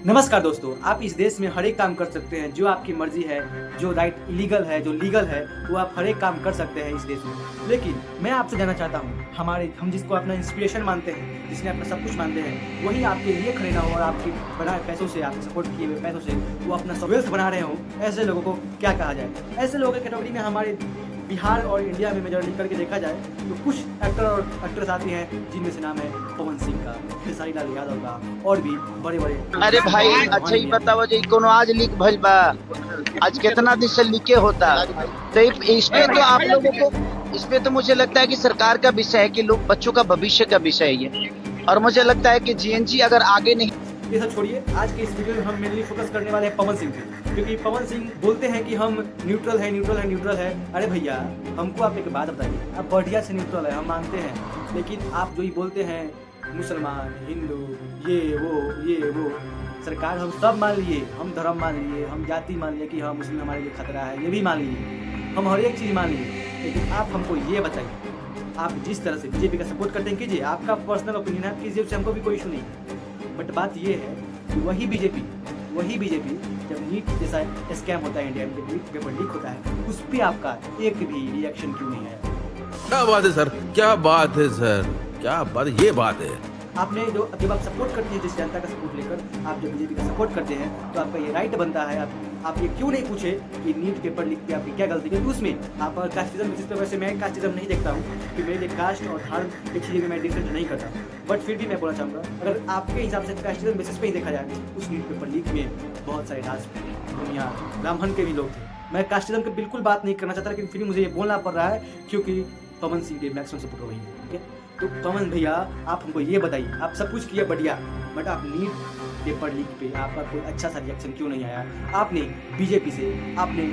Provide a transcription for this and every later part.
नमस्कार दोस्तों, आप इस देश में हर एक काम कर सकते हैं जो आपकी मर्जी है, जो राइट इलीगल है, जो लीगल है, वो आप हर एक काम कर सकते हैं इस देश में। लेकिन मैं आपसे जानना चाहता हूँ, हम जिसको अपना इंस्पिरेशन मानते हैं, जिसने अपना सब कुछ मानते हैं, वही आपके लिए खड़े ना हो और आपके बनाए पैसों से, आपके सपोर्ट किए हुए पैसों से वो अपना वेल्थ बना रहे हो, ऐसे लोगों को क्या कहा जाए? ऐसे लोगों की कैटेगरी में हमारे बिहार और इंडिया में मेजॉरिटी करके देखा जाए तो कुछ एक्टर और एक्ट्रेस आती हैं जिनमें से नाम है पवन सिंह का, खेसारी लाल यादव का और भी बड़े बड़े। अरे भाई अच्छा ही बताओ जी कोनो आज लीक भइल बा। आज कितना दिन से लीके होता तो इसमें तो आप लोगों को इसमें तो मुझे लगता है कि सरकार का विषय है कि लोग बच्चों का भविष्य का विषय है ये। और मुझे लगता है कि जीएनजी अगर आगे नहीं, ये सब छोड़िए, आज के इस वीडियो में हम मेनली फोकस करने वाले हैं पवन सिंह पे, क्योंकि पवन सिंह बोलते हैं कि हम न्यूट्रल है। अरे भैया, हमको आप एक बात बताइए, आप बढ़िया से न्यूट्रल है, हम मानते हैं, लेकिन आप जो ही बोलते हैं मुसलमान, हिंदू, ये वो, सरकार हम सब मान लिए, हम धर्म मान लिए, हम जाति मान लिए कि हाँ मुस्लिम हमारे लिए खतरा है, ये भी मान लिए, हम हर एक चीज़ मान लिए। लेकिन आप हमको ये बताइए, आप जिस तरह से बीजेपी का सपोर्ट करते हैं कीजिए, आपका पर्सनल ओपिनियन है, कीजिए, उससे हमको भी कोई इशू नहीं है। बट बात ये है कि वही बीजेपी जब नीट जैसा स्कैम होता है इंडिया में, जब नीट पेपर लीक होता है, उस पर आपका एक भी रिएक्शन क्यों नहीं आया? क्या बात है सर, क्या बात है सर, क्या बात, ये बात है। आपने जब आप सपोर्ट करते हैं, जिस जनता का सपोर्ट लेकर आप जब बीजेपी का सपोर्ट करते हैं, तो आपका ये राइट बनता है, आप ये क्यों नहीं पूछे कि नीट पेपर लीक पे आपकी क्या गलती है? उसमें आप कास्टिज्म बेसिस पे, वैसे मैं कास्टिज्म नहीं देखता हूँ कि मेरे लिए कास्ट और धर्म एक चीज़ में मैं डिफरेंस नहीं करता, बट फिर भी मैं बोलना चाहूँगा, अगर आपके हिसाब से कास्टिज्म बेसिस पे ही देखा जाए, उस नीट पेपर लीक में बहुत सारे दुनिया ब्राह्मण के भी लोग थे। मैं कास्टिज्म की बिल्कुल बात नहीं करना चाहता, लेकिन फिर मुझे ये बोलना पड़ रहा है क्योंकि पवन सिंह के मैक्सिमम सपोर्ट हो रही है। ठीक है, तो पवन भैया, आप हमको ये बताइए, आप सब कुछ किए बढ़िया, बट आप नीट पेपर लीक पे आपका कोई अच्छा सा रिएक्शन क्यों नहीं आया? आपने बीजेपी से, आपने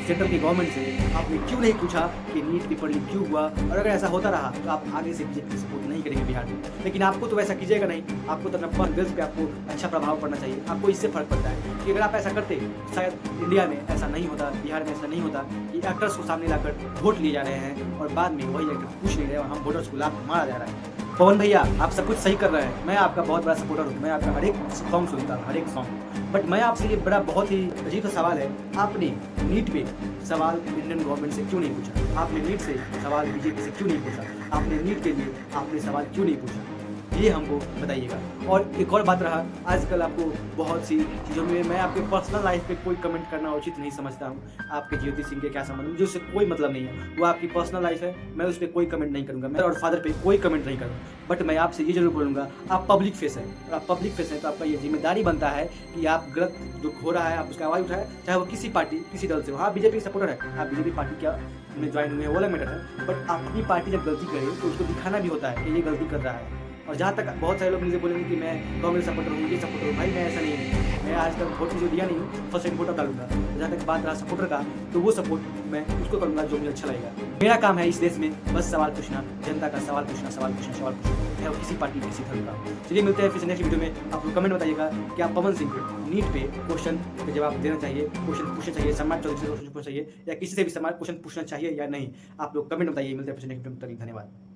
सेंट्रल की गवर्नमेंट से आपने क्यों नहीं पूछा कि नीट पेपर लीक क्यों हुआ? और अगर ऐसा होता रहा तो आप आगे से बीजेपी सपोर्ट नहीं करेंगे बिहार में। लेकिन आपको तो वैसा कीजिएगा नहीं, आपको तो अपना गर्ल्स पे आपको अच्छा प्रभाव पड़ना चाहिए। आपको इससे फर्क पड़ता है कि अगर आप ऐसा करते, शायद इंडिया में ऐसा नहीं होता, बिहार में ऐसा नहीं होता कि एक्टर्स को सामने लाकर वोट लिए जा रहे हैं और बाद में वही एक्टर पूछ नहीं रहे और हम वोटर्स को लाभ मारा जा रहा है। पवन भैया, आप सब कुछ सही कर रहे हैं, मैं आपका बहुत बड़ा सपोर्टर हूँ, मैं आपका हर एक सॉन्ग सुनता हूँ, हर एक सॉन्ग। बट मैं आपसे ये बहुत ही अजीब सा सवाल है, आपने नीट पे सवाल इंडियन गवर्नमेंट से क्यों नहीं पूछा? आपने नीट से सवाल बीजेपी से क्यों नहीं पूछा? आपने नीट के लिए आपने सवाल क्यों नहीं पूछा? ये हमको बताइएगा। और एक और बात रहा, आजकल आपको बहुत सी चीज़ों में मैं आपके पर्सनल लाइफ पे कोई कमेंट करना उचित नहीं समझता हूँ। आपके ज्योति सिंह के क्या संबंध, मुझे उससे कोई मतलब नहीं है, वो आपकी पर्सनल लाइफ है, मैं उस पर कोई कमेंट नहीं करूँगा, मैं और फादर पे कोई कमेंट नहीं करूँगा। बट मैं आपसे ये जरूर बोलूँगा, आप पब्लिक फेस हैं, और आप पब्लिक फेस हैं तो आपका ये जिम्मेदारी बनता है कि आप गलत जो हो रहा है आप उसका आवाज़ उठाए, चाहे वो किसी पार्टी, किसी दल से हो। हाँ, बीजेपी सपोर्टर है, आप बीजेपी पार्टी क्या में ज्वाइन हुए हैं वो अलग मैटर है, बट अपनी पार्टी जब गलती करे तो उसको दिखाना भी होता है कि ये गलती कर रहा है। और जहाँ तक बहुत सारे लोग मुझे बोलेंगे कि मैं कांग्रेस सपोर्टर हूँ, ये सपोर्टर हूँ, भाई मैं ऐसा नहीं हूँ, मैं आज तक वोट मुझे दिया नहीं हूँ, फर्स्ट टाइम वोट अब डालूंगा। जहाँ तक बात रहा सपोर्टर का, तो वो सपोर्ट मैं उसको करूँगा जो मुझे अच्छा लगेगा। मेरा काम है इस देश में बस सवाल पूछना, जनता का सवाल पूछना, चाहे वो किसी पार्टी किसी धर्म का। चलिए मिलते हैं फिर नेक्स्ट वीडियो में। आप लोग कमेंट बताइएगा कि आप पवन सिंह को नीट पे क्वेश्चन का जवाब देना चाहिए, क्वेश्चन पूछना चाहिए, सम्मान चौधरी से क्वेश्चन पूछना चाहिए, या किसी से भी सम्मान क्वेश्चन पूछना चाहिए या नहीं? आप लोग कमेंट बताइए। मिलते हैं फिर नेक्स्ट वीडियो में, धन्यवाद।